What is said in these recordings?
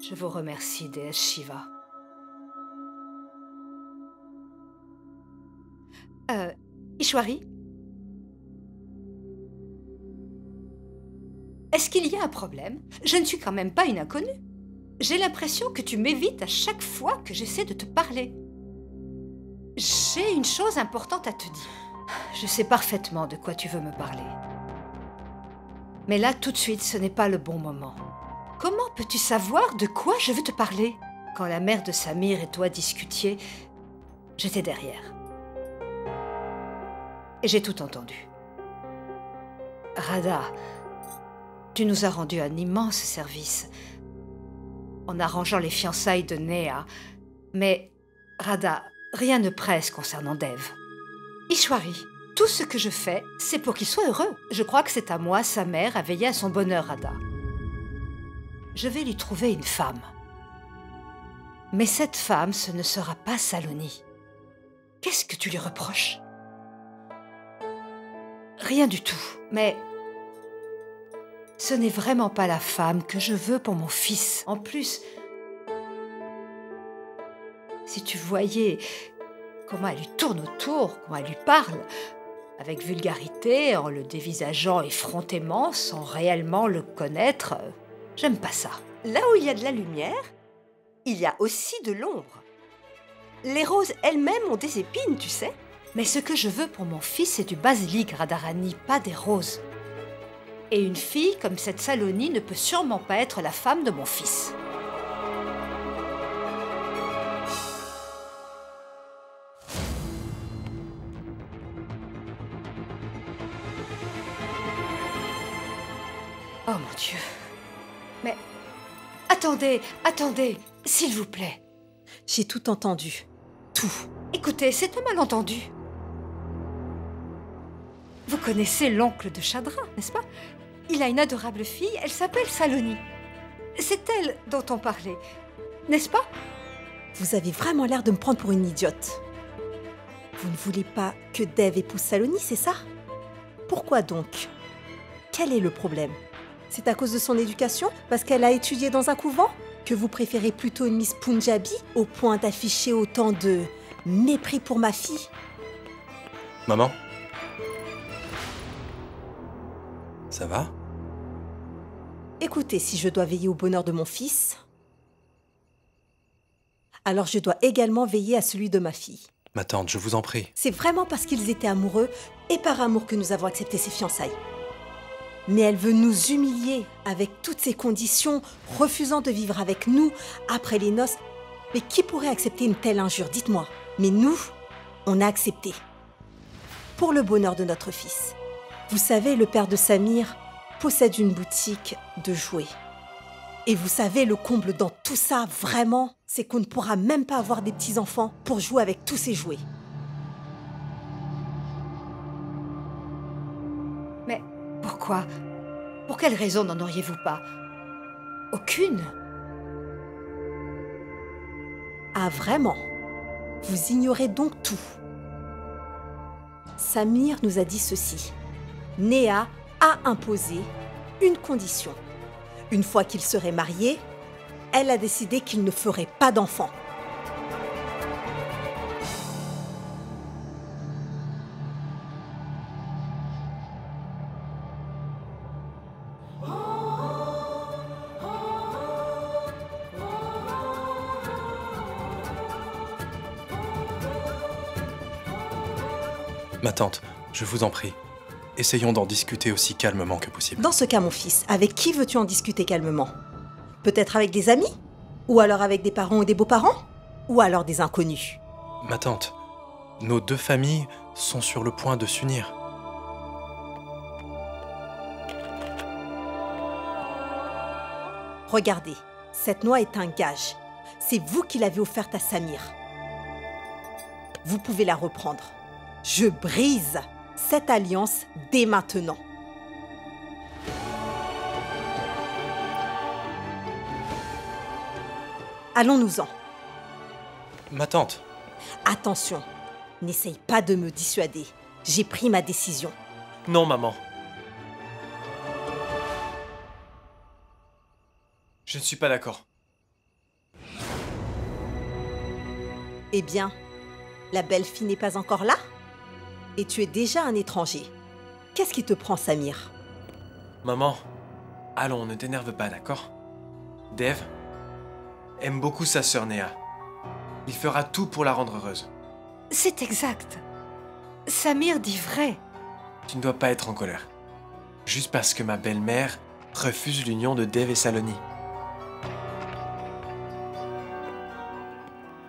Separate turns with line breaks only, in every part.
Je vous remercie, déesse Shiva. Euh, Ishwari, est-ce qu'il y a un problème? Je ne suis quand même pas une inconnue. J'ai l'impression que tu m'évites à chaque fois que j'essaie de te parler. J'ai une chose importante à te dire. Je sais parfaitement de quoi tu veux me parler. Mais là, tout de suite, ce n'est pas le bon moment. Comment peux-tu savoir de quoi je veux te parler? Quand la mère de Samir et toi discutiez, j'étais derrière. Et j'ai tout entendu. Radha, tu nous as rendu un immense service en arrangeant les fiançailles de Néha. Mais, Radha, rien ne presse concernant Dev. Ishwari, tout ce que je fais, c'est pour qu'il soit heureux. Je crois que c'est à moi, sa mère, à veiller à son bonheur, Radha. Je vais lui trouver une femme. Mais cette femme, ce ne sera pas Saloni. Qu'est-ce que tu lui reproches? Rien du tout, mais ce n'est vraiment pas la femme que je veux pour mon fils. En plus, si tu voyais comment elle lui tourne autour, comment elle lui parle, avec vulgarité, en le dévisageant effrontément, sans réellement le connaître, j'aime pas ça.
Là où il y a de la lumière, il y a aussi de l'ombre. Les roses elles-mêmes ont des épines, tu sais.
Mais ce que je veux pour mon fils, c'est du basilic, Radharani, pas des roses. Et une fille comme cette Saloni ne peut sûrement pas être la femme de mon fils. Oh mon Dieu. Mais attendez, attendez, s'il vous plaît.
J'ai tout entendu. Tout.
Écoutez, c'est un malentendu. Vous connaissez l'oncle de Chadra, n'est-ce pas? Il a une adorable fille, elle s'appelle Saloni. C'est elle dont on parlait, n'est-ce pas?
Vous avez vraiment l'air de me prendre pour une idiote. Vous ne voulez pas que Dev épouse Saloni, c'est ça? Pourquoi donc? Quel est le problème? C'est à cause de son éducation? Parce qu'elle a étudié dans un couvent? Que vous préférez plutôt une Miss Punjabi au point d'afficher autant de mépris pour ma fille?
Maman? Ça va?
Écoutez, si je dois veiller au bonheur de mon fils, alors je dois également veiller à celui de ma fille.
Ma tante, je vous en prie.
C'est vraiment parce qu'ils étaient amoureux et par amour que nous avons accepté ces fiançailles. Mais elle veut nous humilier avec toutes ces conditions, refusant de vivre avec nous après les noces. Mais qui pourrait accepter une telle injure, dites-moi? Mais nous, on a accepté. Pour le bonheur de notre fils. Vous savez, le père de Samir possède une boutique de jouets. Et vous savez, le comble dans tout ça, vraiment, c'est qu'on ne pourra même pas avoir des petits-enfants pour jouer avec tous ces jouets.
Mais pourquoi? Pour quelle raison n'en auriez-vous pas? Aucune.
Ah vraiment? Vous ignorez donc tout. Samir nous a dit ceci. Néha a imposé une condition. Une fois qu'il serait marié, elle a décidé qu'il ne ferait pas d'enfant.
Ma tante, je vous en prie. Essayons d'en discuter aussi calmement que possible.
Dans ce cas, mon fils, avec qui veux-tu en discuter calmement? Peut-être avec des amis? Ou alors avec des parents ou des beaux-parents? Ou alors des inconnus?
Ma tante, nos deux familles sont sur le point de s'unir.
Regardez, cette noix est un gage. C'est vous qui l'avez offerte à Samir. Vous pouvez la reprendre. Je brise cette alliance dès maintenant. Allons-nous-en.
Ma tante,
Attention, n'essaye pas de me dissuader. J'ai pris ma décision.
Non, maman. Je ne suis pas d'accord.
Eh bien, la belle-fille n'est pas encore là? Et tu es déjà un étranger. Qu'est-ce qui te prend, Samir?
Maman, allons, ne t'énerve pas, d'accord? Dev aime beaucoup sa sœur Néa. Il fera tout pour la rendre heureuse.
C'est exact. Samir dit vrai.
Tu ne dois pas être en colère. Juste parce que ma belle-mère refuse l'union de Dev et Saloni.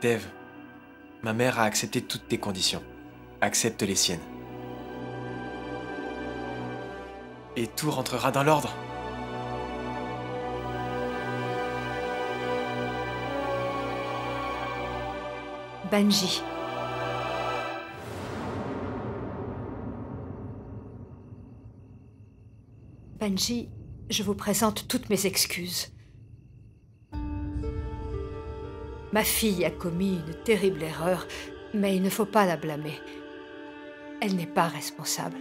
Dev, ma mère a accepté toutes tes conditions. Accepte les siennes. Et tout rentrera dans l'ordre.
Benji. Benji, je vous présente toutes mes excuses. Ma fille a commis une terrible erreur, mais il ne faut pas la blâmer. Elle n'est pas responsable.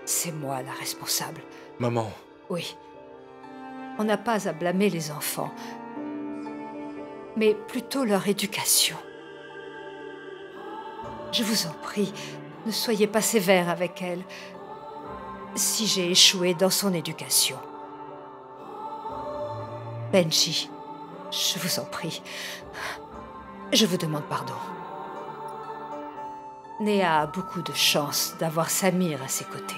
C'est moi la responsable.
Maman,
Oui. On n'a pas à blâmer les enfants, mais plutôt leur éducation. Je vous en prie, ne soyez pas sévère avec elle si j'ai échoué dans son éducation. Benji, je vous en prie, je vous demande pardon. Néa a beaucoup de chance d'avoir Samir à ses côtés.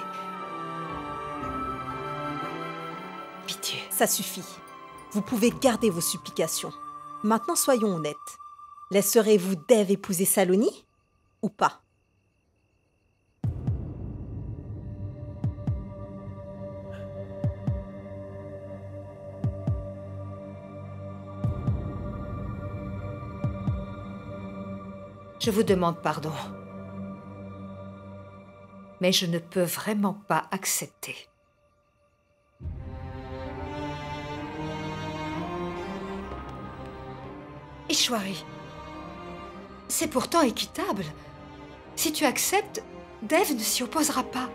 Pitié.
Ça suffit. Vous pouvez garder vos supplications. Maintenant, soyons honnêtes. Laisserez-vous Dev épouser Saloni ou pas?
Je vous demande pardon. Mais je ne peux vraiment pas accepter. Ishwari, c'est pourtant équitable. Si tu acceptes, Dev ne s'y opposera pas.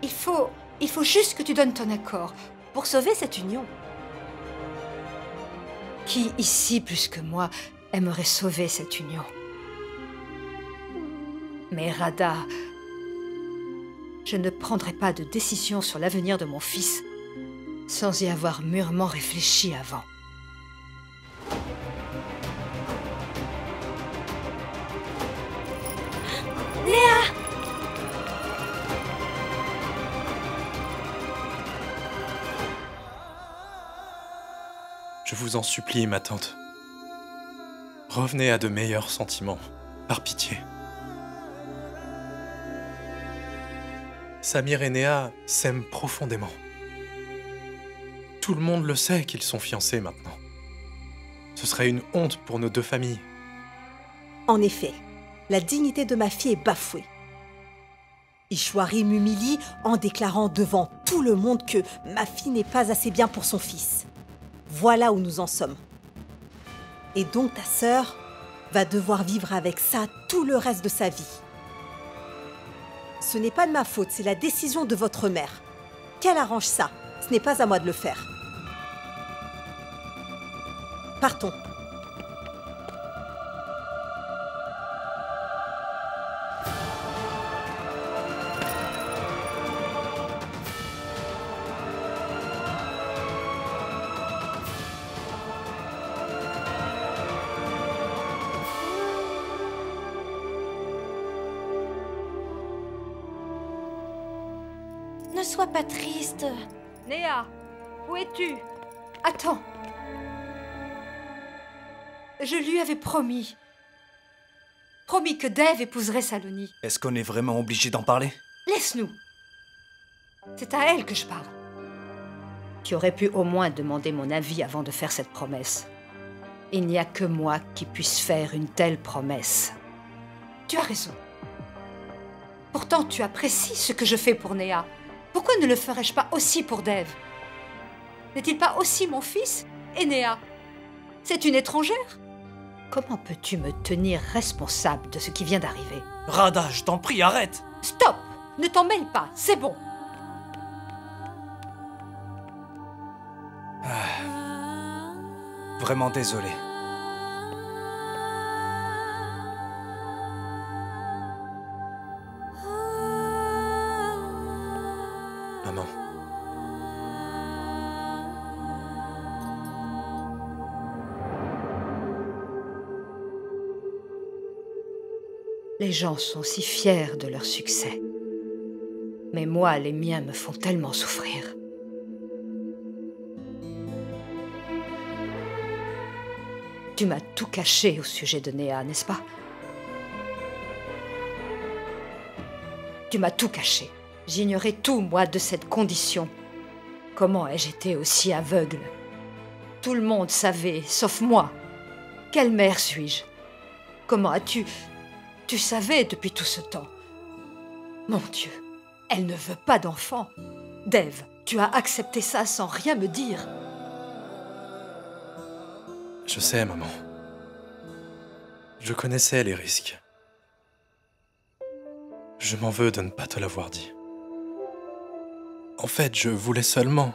Il faut juste que tu donnes ton accord.
Pour sauver cette union.
Qui, ici, plus que moi, aimerait sauver cette union? Mais Radha, je ne prendrai pas de décision sur l'avenir de mon fils sans y avoir mûrement réfléchi avant.
je vous en supplie, ma tante. Revenez à de meilleurs sentiments, par pitié. Samir et Néa s'aiment profondément. Tout le monde le sait qu'ils sont fiancés maintenant. Ce serait une honte pour nos deux familles.
En effet, la dignité de ma fille est bafouée. Ishwari m'humilie en déclarant devant tout le monde que ma fille n'est pas assez bien pour son fils. Voilà où nous en sommes. Et donc ta sœur va devoir vivre avec ça tout le reste de sa vie. Ce n'est pas de ma faute, c'est la décision de votre mère. Qu'elle arrange ça, ce n'est pas à moi de le faire. Partons.
Ne sois pas triste.
Néa, où es-tu? Attends. Je lui avais promis. Promis que Dev épouserait Saloni.
Est-ce qu'on est vraiment obligé d'en parler?
Laisse-nous. C'est à elle que je parle. Tu aurais pu au moins demander mon avis avant de faire cette promesse. Il n'y a que moi qui puisse faire une telle promesse. Tu as raison. Pourtant, tu apprécies ce que je fais pour Néa. Pourquoi ne le ferais-je pas aussi pour Dev? N'est-il pas aussi mon fils et Néa? C'est une étrangère? Comment peux-tu me tenir responsable de ce qui vient d'arriver?
Radha, je t'en prie, arrête!
Stop! Ne t'en mêle pas, c'est bon.
vraiment désolé.
Maman.
Les gens sont si fiers de leur succès. Mais moi, les miens me font tellement souffrir. Tu m'as tout caché au sujet de Néa, n'est-ce pas? Tu m'as tout caché. J'ignorais tout, moi, de cette condition. Comment ai-je été aussi aveugle? Tout le monde savait, sauf moi. Quelle mère suis-je? Comment as-tu... Tu savais depuis tout ce temps. Mon Dieu, elle ne veut pas d'enfant. Dev, tu as accepté ça sans rien me dire.
Je sais, maman. Je connaissais les risques. Je m'en veux de ne pas te l'avoir dit. En fait, je voulais seulement...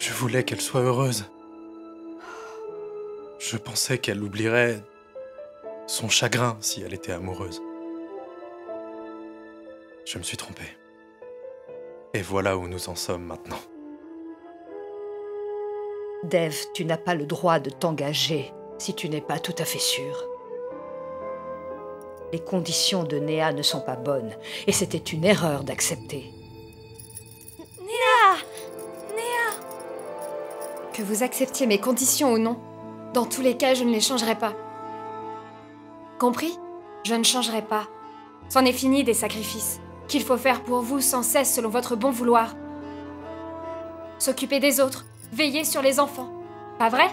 Je voulais qu'elle soit heureuse. Je pensais qu'elle oublierait son chagrin si elle était amoureuse. Je me suis trompé. Et voilà où nous en sommes maintenant.
Dev, tu n'as pas le droit de t'engager si tu n'es pas tout à fait sûr. Les conditions de Néa ne sont pas bonnes, et c'était une erreur d'accepter.
Que vous acceptiez mes conditions ou non, dans tous les cas, je ne les changerai pas. Compris? Je ne changerai pas. C'en est fini des sacrifices qu'il faut faire pour vous sans cesse selon votre bon vouloir. S'occuper des autres, veiller sur les enfants. Pas vrai?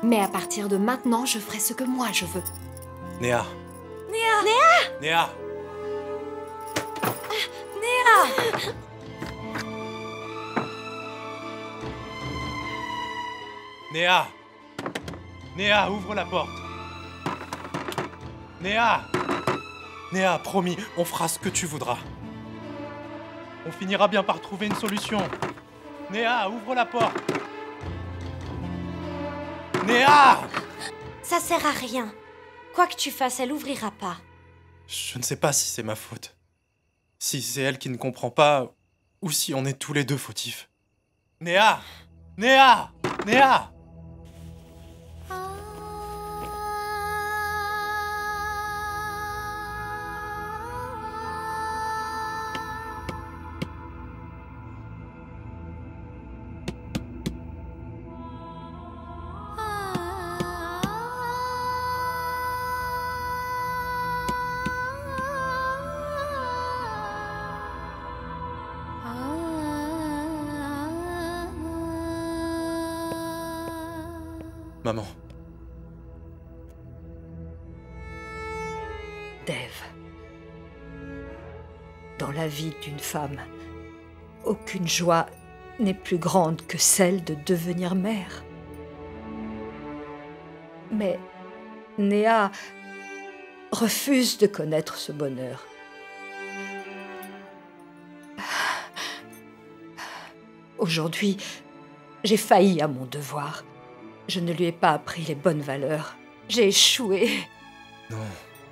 Mais à partir de maintenant, je ferai ce que moi je veux.
Néa. Néa. Néa. Néa, ouvre la porte. Néa. Néa, promis, on fera ce que tu voudras. On finira bien par trouver une solution. Néa, ouvre la porte. Néa!
Ça sert à rien. Quoi que tu fasses, elle ouvrira pas.
Je ne sais pas si c'est ma faute. Si c'est elle qui ne comprend pas, ou si on est tous les deux fautifs. Néa! Néa! Néa! Maman.
Dev. Dans la vie d'une femme, aucune joie n'est plus grande que celle de devenir mère. Mais Néa refuse de connaître ce bonheur. Aujourd'hui, j'ai failli à mon devoir. Je ne lui ai pas appris les bonnes valeurs. J'ai échoué.
Non.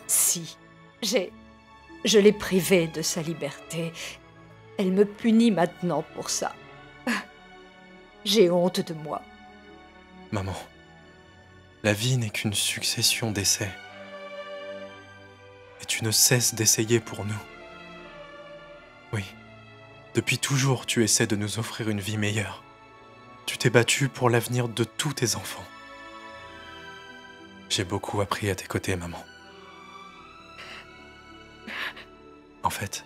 Si, je l'ai privée de sa liberté. Elle me punit maintenant pour ça. J'ai honte de moi.
Maman, la vie n'est qu'une succession d'essais. Et tu ne cesses d'essayer pour nous. Oui, depuis toujours, tu essaies de nous offrir une vie meilleure. Tu t'es battu pour l'avenir de tous tes enfants. J'ai beaucoup appris à tes côtés, maman. En fait,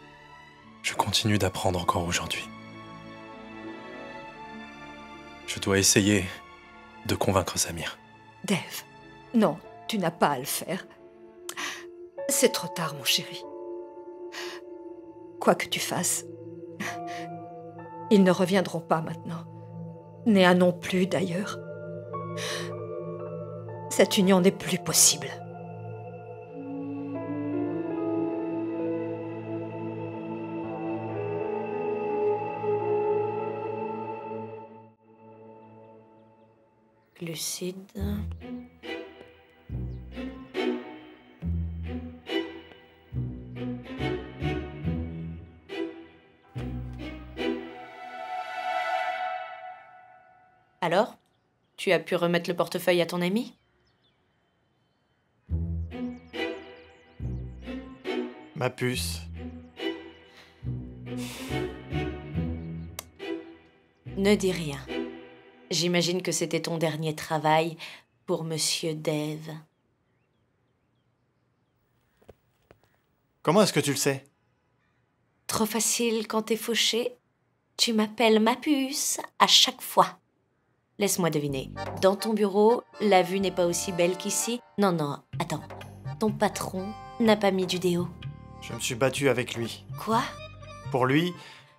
je continue d'apprendre encore aujourd'hui. Je dois essayer de convaincre Samir.
Dev, non, tu n'as pas à le faire. C'est trop tard, mon chéri. Quoi que tu fasses, ils ne reviendront pas maintenant. Néa non plus, d'ailleurs. Cette union n'est plus possible.
glucides. Alors, tu as pu remettre le portefeuille à ton ami?
Ma puce.
Ne dis rien. J'imagine que c'était ton dernier travail pour Monsieur Dev.
Comment est-ce que tu le sais?
Trop facile quand t'es fauché. Tu m'appelles ma puce à chaque fois. Laisse-moi deviner. Dans ton bureau, la vue n'est pas aussi belle qu'ici? Non, non, attends. Ton patron n'a pas mis du déo.
Je me suis battu avec lui.
Quoi?
Pour lui,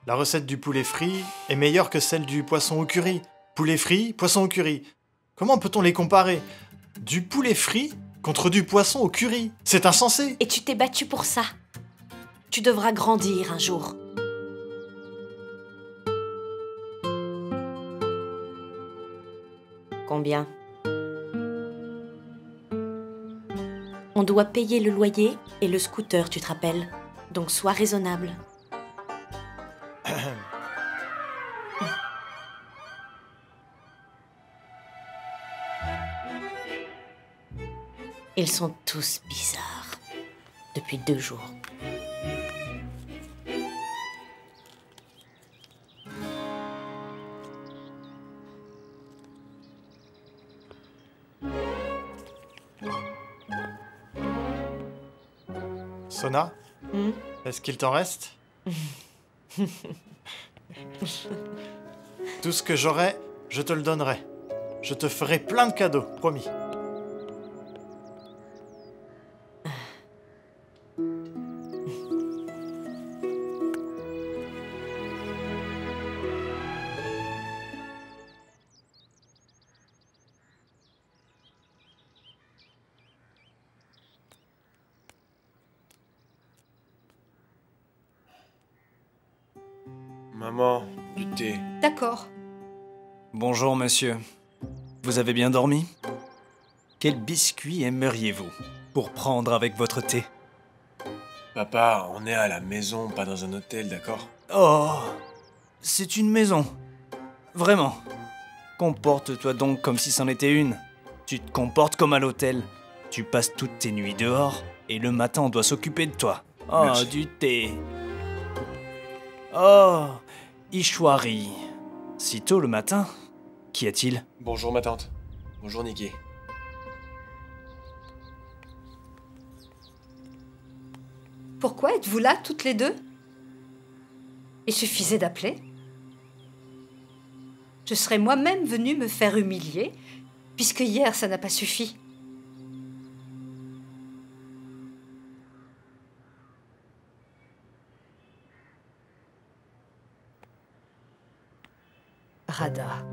la recette du poulet frit est meilleure que celle du poisson au curry. Poulet frit, poisson au curry. Comment peut-on les comparer? Du poulet frit contre du poisson au curry. C'est insensé.
Et tu t'es battu pour ça. Tu devras grandir un jour. Combien? On doit payer le loyer et le scooter, tu te rappelles? Donc sois raisonnable. Ils sont tous bizarres. Depuis 2 jours.
Sona, est-ce qu'il t'en reste? Tout ce que j'aurai, je te le donnerai. Je te ferai plein de cadeaux, promis.
Maman, du thé.
D'accord.
Bonjour, monsieur. Vous avez bien dormi? Quel biscuit aimeriez-vous pour prendre avec votre thé?
Papa, on est à la maison, pas dans un hôtel, d'accord?
Oh, c'est une maison. Vraiment. Comporte-toi donc comme si c'en était une. Tu te comportes comme à l'hôtel. Tu passes toutes tes nuits dehors et le matin on doit s'occuper de toi. Oh,
Merci.
du thé. Oh, Ishwari. Si tôt le matin? Qu'y a-t-il?
Bonjour ma tante. Bonjour Nikki.
Pourquoi êtes-vous là, toutes les deux? Il suffisait d'appeler. Je serais moi-même venue me faire humilier, puisque hier, ça n'a pas suffi. Radha,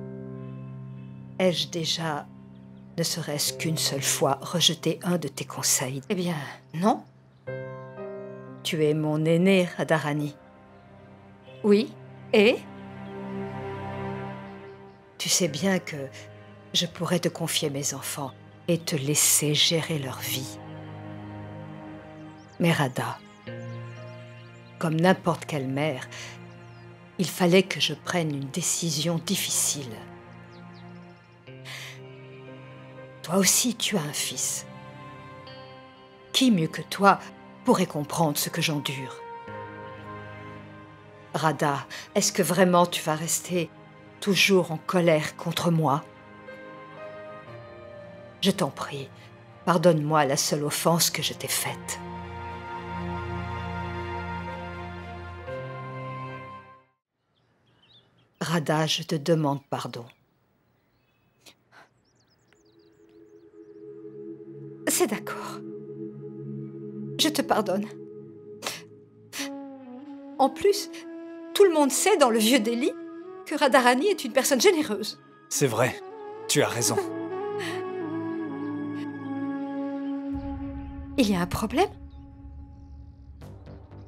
ai-je déjà, ne serait-ce qu'une seule fois, rejeté un de tes conseils? Eh bien, non. Tu es mon aîné, Radharani. Oui, et? Tu sais bien que je pourrais te confier mes enfants et te laisser gérer leur vie. Mais Radha, comme n'importe quelle mère, il fallait que je prenne une décision difficile. Toi aussi, tu as un fils. Qui mieux que toi pourrait comprendre ce que j'endure? Radha, est-ce que vraiment tu vas rester toujours en colère contre moi? Je t'en prie, pardonne-moi la seule offense que je t'ai faite. Radha, je te demande pardon. C'est d'accord. Je te pardonne. En plus, tout le monde sait dans le vieux Delhi que Radharani est une personne généreuse.
C'est vrai, tu as raison.
Il y a un problème?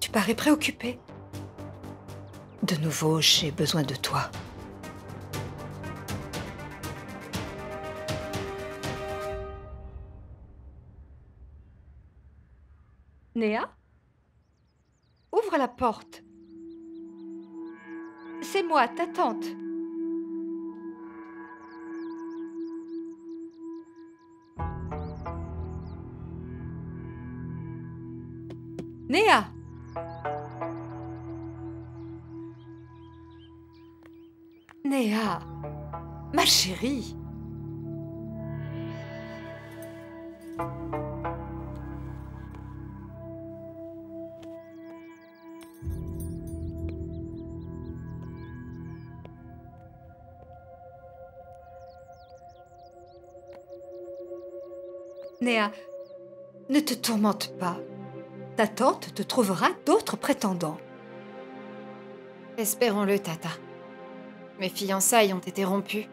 Tu parais préoccupé. De nouveau, j'ai besoin de toi. Néa? Ouvre la porte. C'est moi, ta tante. Néa! Néa, ma chérie. Néa, ne te tourmente pas. Ta tante te trouvera d'autres prétendants.
Espérons-le, Tata. Mes fiançailles ont été rompues.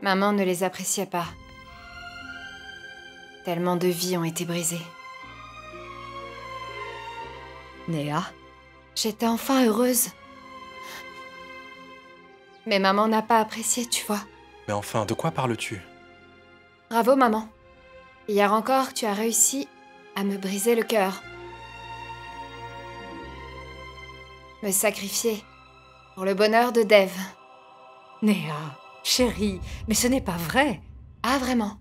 Maman ne les appréciait pas. Tellement de vies ont été brisées.
Néa,
J'étais enfin heureuse. Mais maman n'a pas apprécié, tu vois.
Mais enfin, de quoi parles-tu?
Bravo, maman. Hier encore, tu as réussi à me briser le cœur. Me sacrifier pour le bonheur de Dev.
Néa, chérie, mais ce n'est pas vrai.
Ah, vraiment?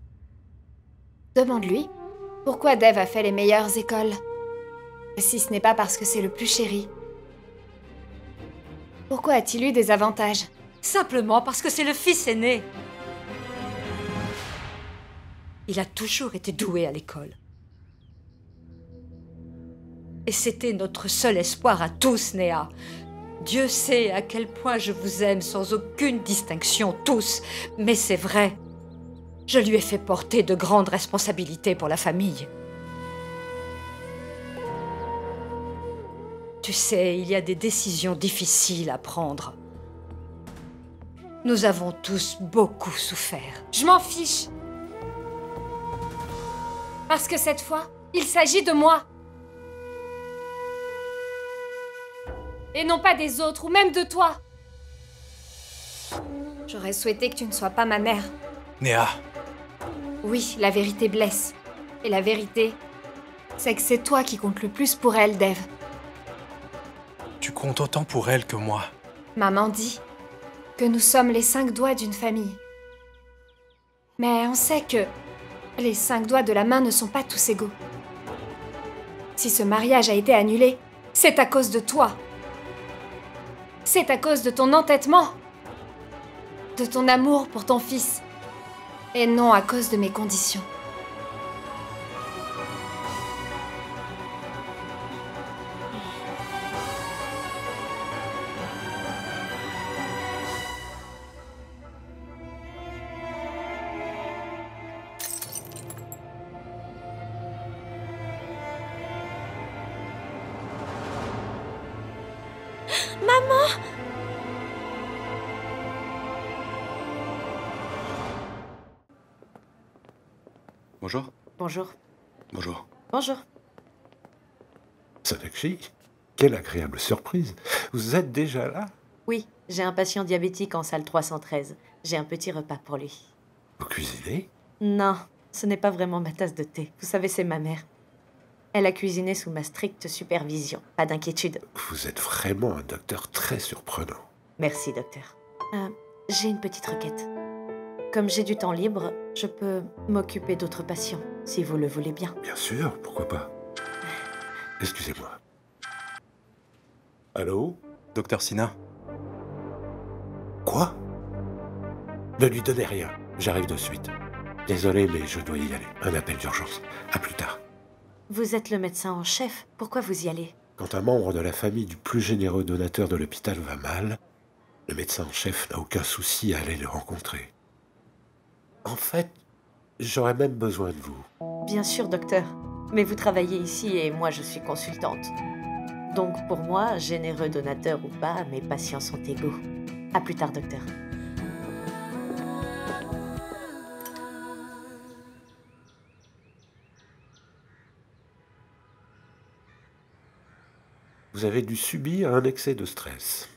Demande-lui pourquoi Dev a fait les meilleures écoles. Si ce n'est pas parce que c'est le plus chéri. Pourquoi a-t-il eu des avantages?
Simplement parce que c'est le fils aîné. Il a toujours été doué à l'école. Et c'était notre seul espoir à tous, Néa. Dieu sait à quel point je vous aime sans aucune distinction, tous. Mais c'est vrai. Je lui ai fait porter de grandes responsabilités pour la famille. Tu sais, il y a des décisions difficiles à prendre. Nous avons tous beaucoup souffert.
Je m'en fiche. Parce que cette fois, il s'agit de moi. Et non pas des autres, ou même de toi. J'aurais souhaité que tu ne sois pas ma mère.
Néa,
Oui, la vérité blesse. Et la vérité, c'est que c'est toi qui comptes le plus pour elle, Dev.
tu comptes autant pour elle que moi.
Maman dit que nous sommes les 5 doigts d'une famille. Mais on sait que les 5 doigts de la main ne sont pas tous égaux. Si ce mariage a été annulé, c'est à cause de toi. C'est à cause de ton entêtement, de ton amour pour ton fils, et non à cause de mes conditions.
Bonjour.
Bonjour.
Bonjour.
Bonjour.
Sonakshi, quelle agréable surprise. Vous êtes déjà là?
Oui, j'ai un patient diabétique en salle 313. J'ai un petit repas pour lui.
Vous cuisinez?
Non, ce n'est pas vraiment ma tasse de thé. Vous savez, c'est ma mère. Elle a cuisiné sous ma stricte supervision. Pas d'inquiétude.
Vous êtes vraiment un docteur très surprenant.
Merci, docteur. J'ai une petite requête. Comme j'ai du temps libre, je peux m'occuper d'autres patients, si vous le voulez bien.
Bien sûr, pourquoi pas. Excusez-moi. Allô?
Docteur Sina,
Quoi? Ne lui donnez rien. J'arrive de suite. Désolé, mais je dois y aller. Un appel d'urgence. À plus tard.
Vous êtes le médecin en chef. Pourquoi vous y allez?
Quand un membre de la famille du plus généreux donateur de l'hôpital va mal, le médecin en chef n'a aucun souci à aller le rencontrer. En fait, j'aurais même besoin de vous.
Bien sûr, docteur. Mais vous travaillez ici et moi, je suis consultante. Donc, pour moi, généreux donateur ou pas, mes patients sont égaux. À plus tard, docteur.
Vous avez dû subir un excès de stress.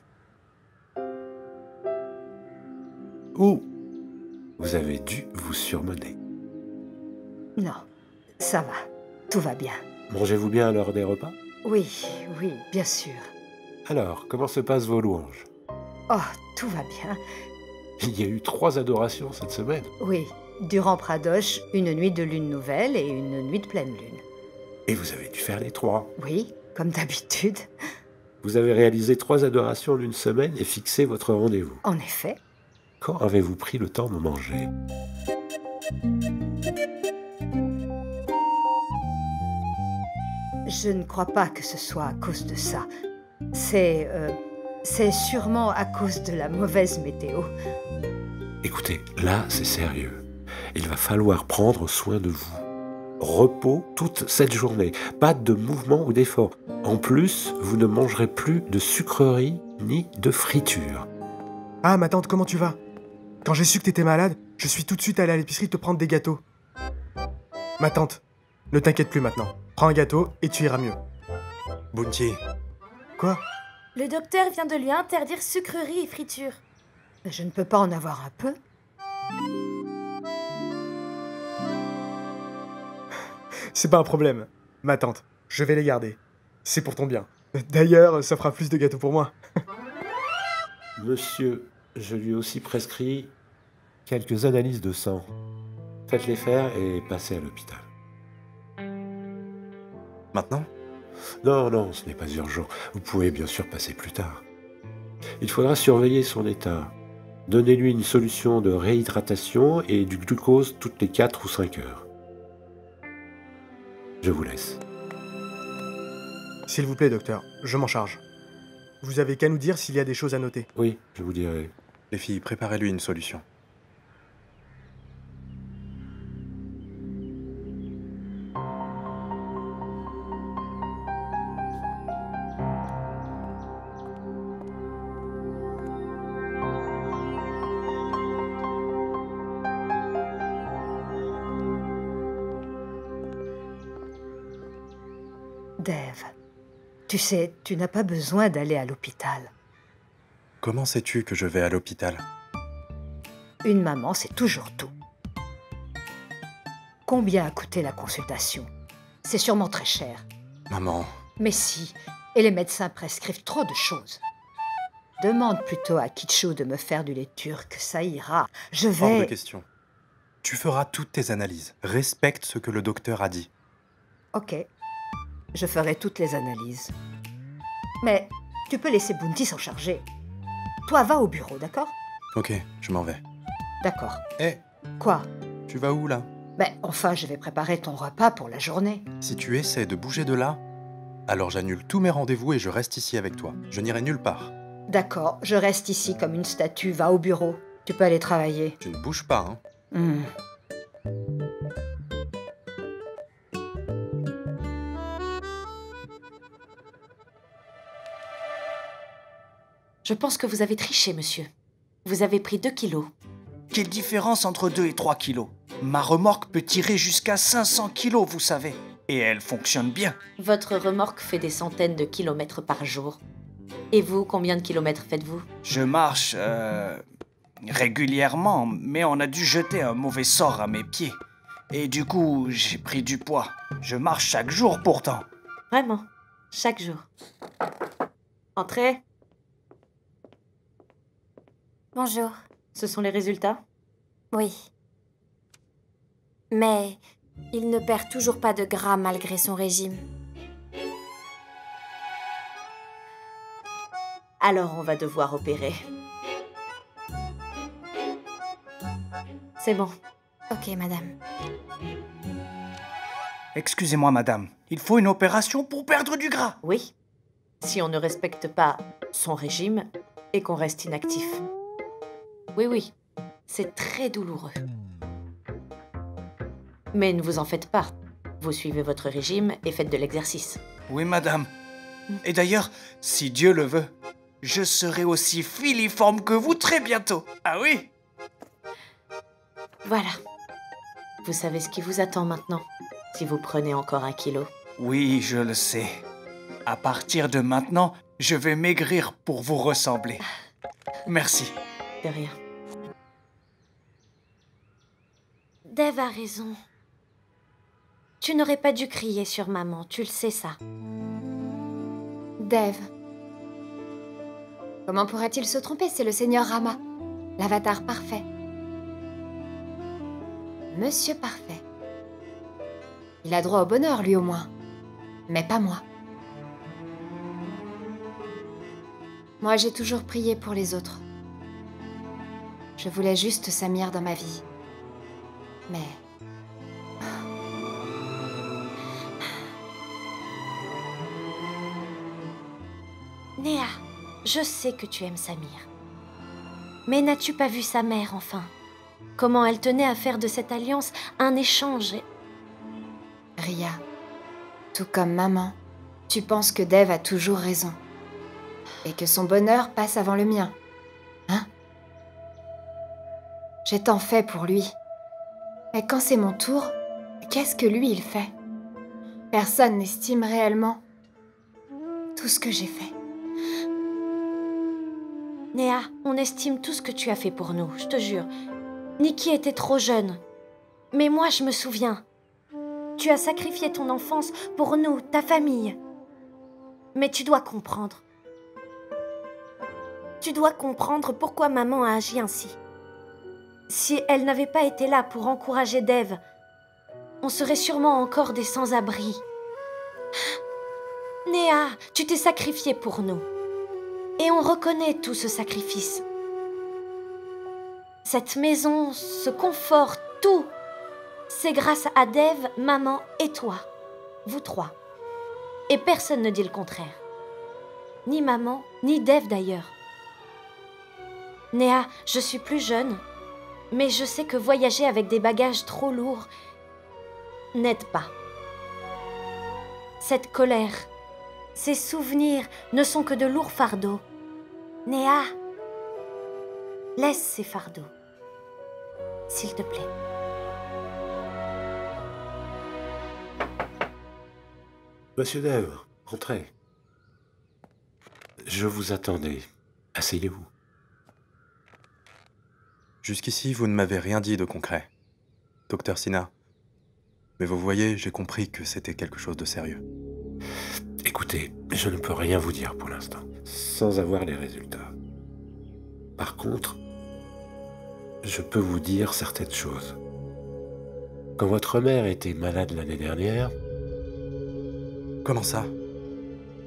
Ou vous avez dû vous surmener.
Non, ça va. Tout va bien.
Mangez-vous bien à l'heure des repas?
Oui, oui, bien sûr.
Alors, comment se passent vos louanges?
Oh, tout va bien.
Il y a eu 3 adorations cette semaine.
Oui, durant Pradosh, une nuit de lune nouvelle et une nuit de pleine lune.
Et vous avez dû faire les 3.
Oui, comme d'habitude.
Vous avez réalisé 3 adorations en une semaine et fixé votre rendez-vous.
En effet.
Quand avez-vous pris le temps de manger?
Je ne crois pas que ce soit à cause de ça. C'est sûrement à cause de la mauvaise météo.
Écoutez, là, c'est sérieux. Il va falloir prendre soin de vous. Repos toute cette journée. Pas de mouvement ou d'effort. En plus, vous ne mangerez plus de sucreries ni de friture.
Ah, ma tante, comment tu vas? Quand j'ai su que t'étais malade, je suis tout de suite allé à l'épicerie te prendre des gâteaux. Ma tante, ne t'inquiète plus maintenant. Prends un gâteau et tu iras mieux.
Bounty,
Quoi?
Le docteur vient de lui interdire sucreries et fritures.
Je ne peux pas en avoir un peu?
C'est pas un problème. Ma tante, je vais les garder. C'est pour ton bien. D'ailleurs, ça fera plus de gâteaux pour moi.
Monsieur, je lui ai aussi prescrit quelques analyses de sang. Faites-les faire et passez à l'hôpital.
maintenant?
Non, non, ce n'est pas urgent. Vous pouvez bien sûr passer plus tard. Il faudra surveiller son état. Donnez-lui une solution de réhydratation et du glucose toutes les 4 ou 5 heures. Je vous laisse.
S'il vous plaît, docteur, je m'en charge. Vous avez qu'à nous dire s'il y a des choses à noter.
Oui, je vous dirai.
Les filles, préparez-lui une solution.
Dev, tu sais, tu n'as pas besoin d'aller à l'hôpital.
Comment sais-tu que je vais à l'hôpital?
Une maman, c'est toujours tout. Combien a coûté la consultation? C'est sûrement très cher.
Maman,
Mais si, et les médecins prescrivent trop de choses. Demande plutôt à Kitschou de me faire du lait turc, ça ira. Je
hors de
vais...
question. Tu feras toutes tes analyses. Respecte ce que le docteur a dit.
Ok, je ferai toutes les analyses. Mais tu peux laisser Bounty s'en charger. Toi, va au bureau, d'accord?
Ok, je m'en vais.
D'accord.
Eh,
Quoi?
tu vas où là?
Ben, enfin, je vais préparer ton repas pour la journée.
Si tu essaies de bouger de là, alors j'annule tous mes rendez-vous et je reste ici avec toi. Je n'irai nulle part.
D'accord, je reste ici comme une statue, va au bureau. Tu peux aller travailler.
Tu ne bouges pas, hein?
Hmm.
Je pense que vous avez triché, monsieur. Vous avez pris 2 kilos.
Quelle différence entre 2 et 3 kilos? Ma remorque peut tirer jusqu'à 500 kilos, vous savez. Et elle fonctionne bien.
Votre remorque fait des centaines de kilomètres par jour. Et vous, combien de kilomètres faites-vous?
Je marche régulièrement, mais on a dû jeter un mauvais sort à mes pieds. Et du coup, j'ai pris du poids. Je marche chaque jour pourtant.
Vraiment, chaque jour. Entrez.
Bonjour.
Ce sont les résultats?
Oui. Mais il ne perd toujours pas de gras malgré son régime.
Alors on va devoir opérer. C'est bon.
Ok, madame.
Excusez-moi, madame. Il faut une opération pour perdre du gras.
Oui. Si on ne respecte pas son régime et qu'on reste inactif. Oui, oui. C'est très douloureux. Mais ne vous en faites pas. Vous suivez votre régime et faites de l'exercice.
Oui, madame. Et d'ailleurs, si Dieu le veut, je serai aussi filiforme que vous très bientôt. Ah oui?
Voilà. Vous savez ce qui vous attend maintenant, si vous prenez encore 1 kilo.
Oui, je le sais. À partir de maintenant, je vais maigrir pour vous ressembler. Merci.
De rien.
Dev a raison.
Tu n'aurais pas dû crier sur maman, tu le sais ça.
Dev. Comment pourrait-il se tromper? C'est le Seigneur Rama, l'avatar parfait. Monsieur Parfait. Il a droit au bonheur, lui au moins. Mais pas moi. Moi, j'ai toujours prié pour les autres. Je voulais juste Samir dans ma vie. Mais...
Néa, je sais que tu aimes Samir. Mais n'as-tu pas vu sa mère, enfin? Comment elle tenait à faire de cette alliance un échange?
Ria, tout comme maman, tu penses que Dev a toujours raison. Et que son bonheur passe avant le mien. Hein? J'ai tant fait pour lui. Mais quand c'est mon tour, qu'est-ce que lui il fait? Personne n'estime réellement tout ce que j'ai fait.
Néa, on estime tout ce que tu as fait pour nous, je te jure. Nikki était trop jeune. Mais moi, je me souviens. Tu as sacrifié ton enfance pour nous, ta famille. Mais tu dois comprendre. Tu dois comprendre pourquoi maman a agi ainsi. Si elle n'avait pas été là pour encourager Dev, on serait sûrement encore des sans-abri. Néa, tu t'es sacrifiée pour nous. Et on reconnaît tout ce sacrifice. Cette maison, ce confort, tout, c'est grâce à Dev, maman et toi. Vous trois. Et personne ne dit le contraire. Ni maman, ni Dev d'ailleurs. Néa, je suis plus jeune, mais je sais que voyager avec des bagages trop lourds n'aide pas. Cette colère, ces souvenirs ne sont que de lourds fardeaux. Néa, laisse ces fardeaux, s'il te plaît.
Monsieur Dev, entrez. Je vous attendais. Asseyez-vous.
Jusqu'ici, vous ne m'avez rien dit de concret, docteur Sina. Mais vous voyez, j'ai compris que c'était quelque chose de sérieux.
Écoutez, je ne peux rien vous dire pour l'instant, sans avoir les résultats. Par contre, je peux vous dire certaines choses. Quand votre mère était malade l'année dernière...
Comment ça?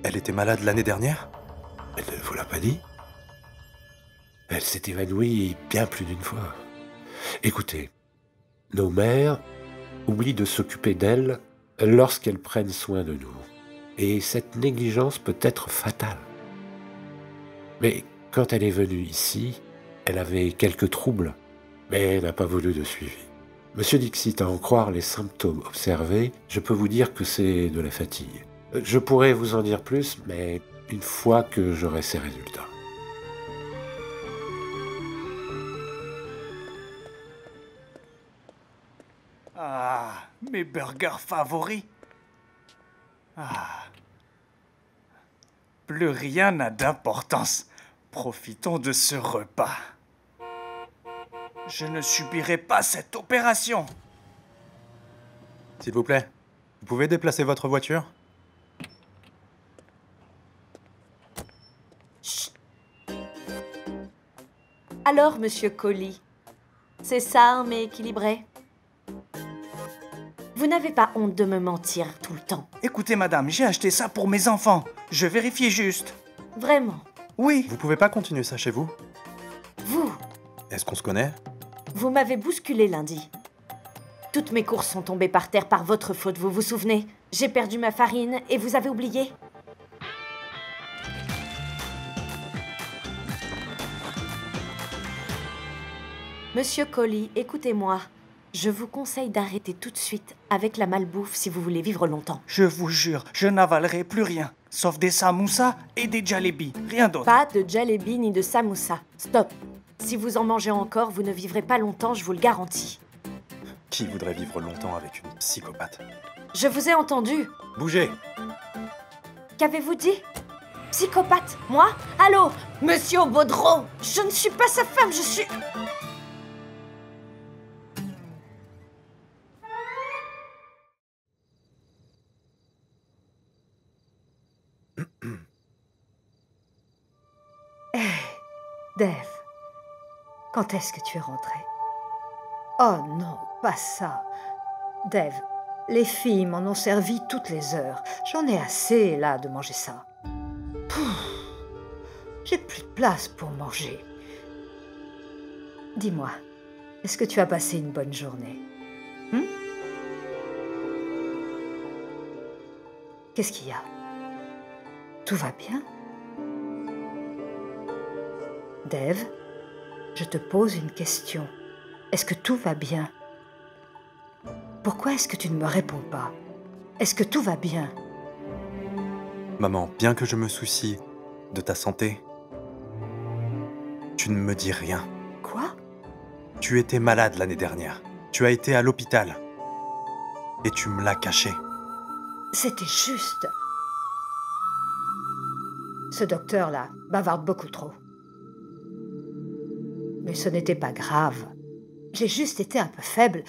Elle était malade l'année dernière?
Elle ne vous l'a pas dit? Elle s'est évanouie bien plus d'une fois. Écoutez, nos mères oublient de s'occuper d'elles lorsqu'elles prennent soin de nous. Et cette négligence peut être fatale. Mais quand elle est venue ici, elle avait quelques troubles, mais elle n'a pas voulu de suivi. Monsieur Dixit, à en croire les symptômes observés, je peux vous dire que c'est de la fatigue. Je pourrais vous en dire plus, mais une fois que j'aurai ces résultats.
Ah, mes burgers favoris. Ah. Plus rien n'a d'importance. Profitons de ce repas. Je ne subirai pas cette opération.
S'il vous plaît, vous pouvez déplacer votre voiture?
Chut. Alors, monsieur Collie, c'est ça, mais équilibré? Vous n'avez pas honte de me mentir tout le temps?
Écoutez, madame, j'ai acheté ça pour mes enfants. Je vérifiais juste.
Vraiment?
Oui.
Vous pouvez pas continuer ça chez vous?
Vous?
Est-ce qu'on se connaît?
Vous m'avez bousculé lundi. Toutes mes courses sont tombées par terre par votre faute, vous vous souvenez? J'ai perdu ma farine et vous avez oublié? Monsieur Collie, écoutez-moi. Je vous conseille d'arrêter tout de suite avec la malbouffe si vous voulez vivre longtemps.
Je vous jure, je n'avalerai plus rien, sauf des samoussas et des jalebis, rien d'autre.
Pas de jalebi ni de samoussa. Stop. Si vous en mangez encore, vous ne vivrez pas longtemps, je vous le garantis.
Qui voudrait vivre longtemps avec une psychopathe?
Je vous ai entendu.
Bougez!
Qu'avez-vous dit? Psychopathe? Moi? Allô? Monsieur Baudreau? Je ne suis pas sa femme, je suis...
Dave, quand est-ce que tu es rentré? Oh non, pas ça. Dave, les filles m'en ont servi toutes les heures. J'en ai assez, là, de manger ça. Pouf, j'ai plus de place pour manger. Dis-moi, est-ce que tu as passé une bonne journée? Qu'est-ce qu'il y a? Tout va bien? Dave, je te pose une question. Est-ce que tout va bien? Pourquoi est-ce que tu ne me réponds pas? Est-ce que tout va bien?
Maman, bien que je me soucie de ta santé, tu ne me dis rien.
Quoi?
Tu étais malade l'année dernière. Tu as été à l'hôpital. Et tu me l'as caché.
C'était juste. Ce docteur-là bavarde beaucoup trop. Mais ce n'était pas grave. J'ai juste été un peu faible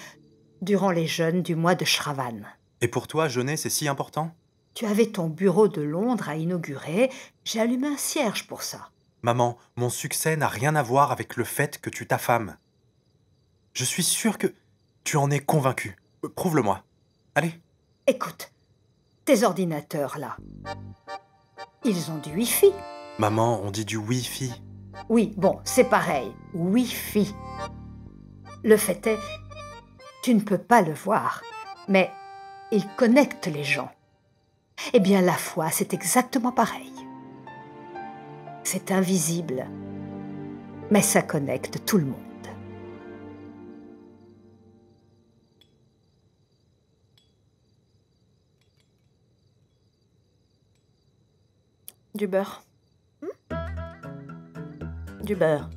durant les jeûnes du mois de Shravan.
Et pour toi, jeûner, c'est si important?
Tu avais ton bureau de Londres à inaugurer. J'ai allumé un cierge pour ça.
Maman, mon succès n'a rien à voir avec le fait que tu t'affames. Je suis sûr que tu en es convaincu. Prouve-le-moi. Allez.
Écoute, tes ordinateurs, là, ils ont du Wi-Fi.
Maman, on dit du Wi-Fi.
Oui, bon, c'est pareil. Wi-Fi. Le fait est, tu ne peux pas le voir, mais il connecte les gens. Eh bien, la foi, c'est exactement pareil. C'est invisible, mais ça connecte tout le monde.
Du beurre. Du beurre.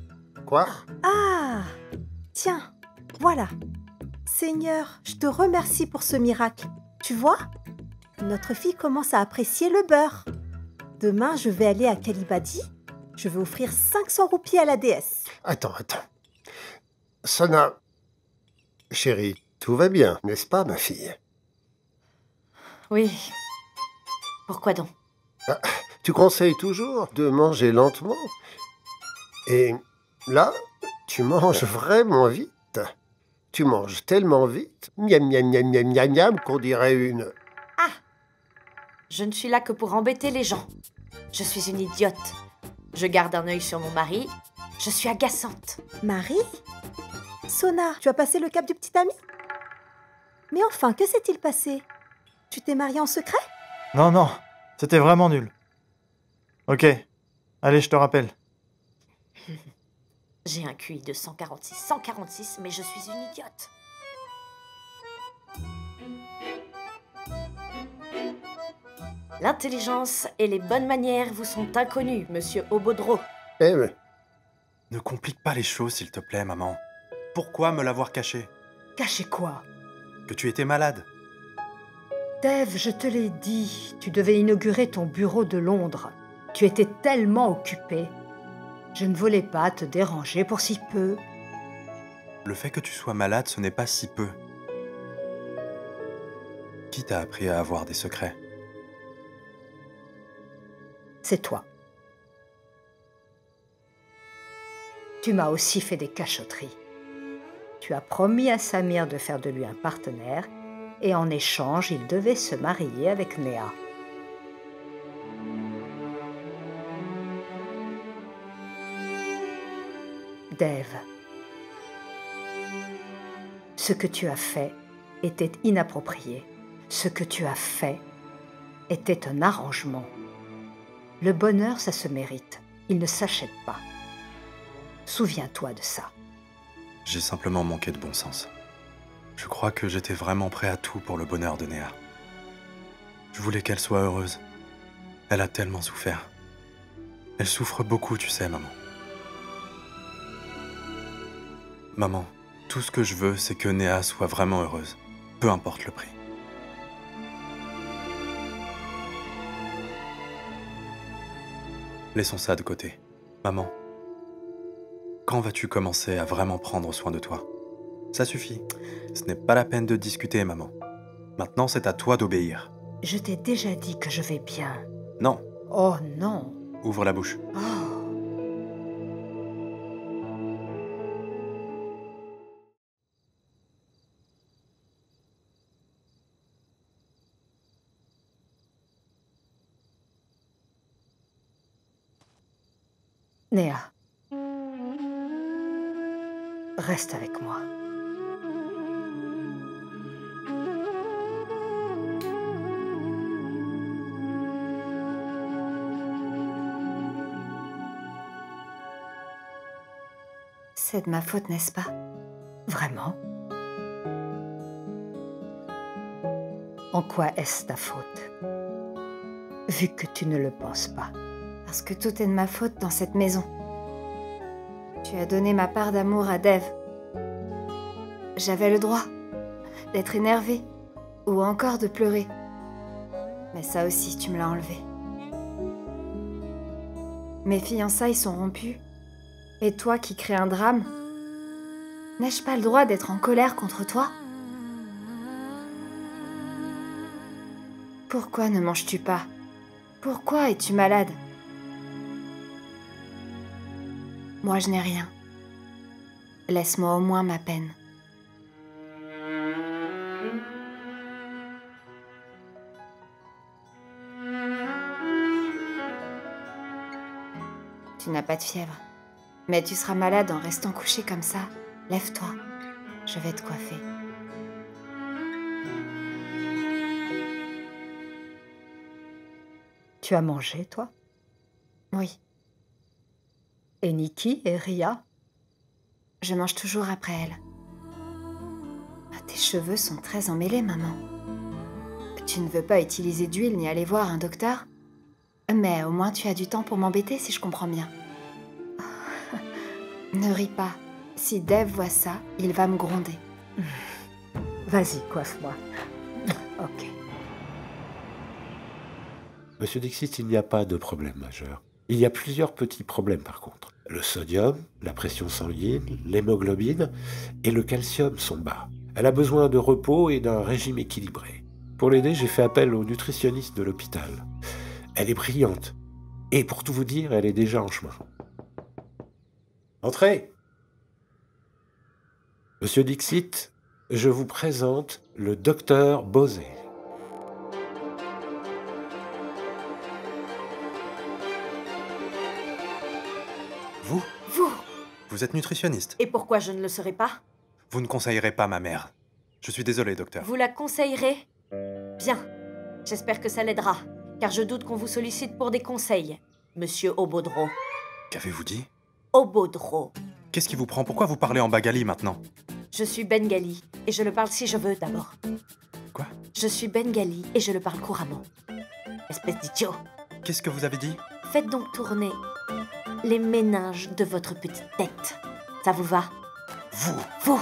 Quoi?
Ah! Tiens, voilà. Seigneur, je te remercie pour ce miracle. Tu vois? Notre fille commence à apprécier le beurre. Demain, je vais aller à Kalibadi. Je vais offrir 500 roupies à la déesse.
Attends. Sona, chérie, tout va bien, n'est-ce pas, ma fille?
Oui. Pourquoi donc?
Tu conseilles toujours de manger lentement. Et là, tu manges vraiment vite. Tu manges tellement vite, miam miam miam miam miam miam, qu'on dirait une...
Ah! Je ne suis là que pour embêter les gens. Je suis une idiote. Je garde un œil sur mon mari. Je suis agaçante.
Marie? Sona, tu as passé le cap du petit ami? Mais enfin, que s'est-il passé? Tu t'es mariée en secret?
Non, c'était vraiment nul. Ok, allez, je te rappelle.
J'ai un QI de 146, mais je suis une idiote. L'intelligence et les bonnes manières vous sont inconnues, monsieur Obodro.
Eh ben,
Ne complique pas les choses, s'il te plaît, maman. Pourquoi me l'avoir caché?
Caché quoi?
Que tu étais malade.
Dave, je te l'ai dit, tu devais inaugurer ton bureau de Londres. Tu étais tellement occupé. Je ne voulais pas te déranger pour si peu.
Le fait que tu sois malade, ce n'est pas si peu. Qui t'a appris à avoir des secrets?
C'est toi. Tu m'as aussi fait des cachotteries. Tu as promis à Samir de faire de lui un partenaire, et en échange, il devait se marier avec Néa. Dave, ce que tu as fait était inapproprié. Ce que tu as fait était un arrangement. Le bonheur, ça se mérite. Il ne s'achète pas. Souviens-toi de ça.
J'ai simplement manqué de bon sens. Je crois que j'étais vraiment prêt à tout pour le bonheur de Néa. Je voulais qu'elle soit heureuse. Elle a tellement souffert. Elle souffre beaucoup, tu sais, maman. Maman, tout ce que je veux, c'est que Néa soit vraiment heureuse. Peu importe le prix. Laissons ça de côté. Maman, quand vas-tu commencer à vraiment prendre soin de toi? Ça suffit. Ce n'est pas la peine de discuter, maman. Maintenant, c'est à toi d'obéir.
Je t'ai déjà dit que je vais bien.
Non.
Oh non.
Ouvre la bouche.
Oh. Néa, reste avec moi.
C'est de ma faute, n'est-ce pas?
Vraiment? En quoi est-ce ta faute? Vu que tu ne le penses pas.
Parce que tout est de ma faute dans cette maison. Tu as donné ma part d'amour à Dev. J'avais le droit d'être énervée ou encore de pleurer. Mais ça aussi, tu me l'as enlevé. Mes fiançailles sont rompues. Et toi qui crées un drame, n'ai-je pas le droit d'être en colère contre toi? Pourquoi ne manges-tu pas? Pourquoi es-tu malade? Moi, je n'ai rien. Laisse-moi au moins ma peine. Tu n'as pas de fièvre. Mais tu seras malade en restant couché comme ça. Lève-toi. Je vais te coiffer.
Tu as mangé, toi?
Oui.
Et Nikki et Ria?
Je mange toujours après elle. Tes cheveux sont très emmêlés, maman. Tu ne veux pas utiliser d'huile ni aller voir un docteur? Mais au moins tu as du temps pour m'embêter si je comprends bien. Ne ris pas. Si Dev voit ça, il va me gronder.
Vas-y, coiffe-moi. Ok.
Monsieur Dixit, il n'y a pas de problème majeur. Il y a plusieurs petits problèmes par contre. Le sodium, la pression sanguine, l'hémoglobine et le calcium sont bas. Elle a besoin de repos et d'un régime équilibré. Pour l'aider, j'ai fait appel au nutritionniste de l'hôpital. Elle est brillante. Et pour tout vous dire, elle est déjà en chemin. Entrez. Monsieur Dixit, je vous présente le docteur Bosé.
Vous? Vous êtes nutritionniste.
Et pourquoi je ne le serais pas?
Vous ne conseillerez pas ma mère. Je suis désolé, docteur.
Vous la conseillerez? Bien. J'espère que ça l'aidera, car je doute qu'on vous sollicite pour des conseils, monsieur Obodro.
Qu'avez-vous dit?
Obodro.
Qu'est-ce qui vous prend? Pourquoi vous parlez en bengali maintenant?
Je suis bengali, et je le parle si je veux d'abord.
Quoi?
Je suis bengali, et je le parle couramment. Espèce d'idiot.
Qu'est-ce que vous avez dit?
Faites donc tourner les méninges de votre petite tête. Ça vous va?
Vous?
Vous!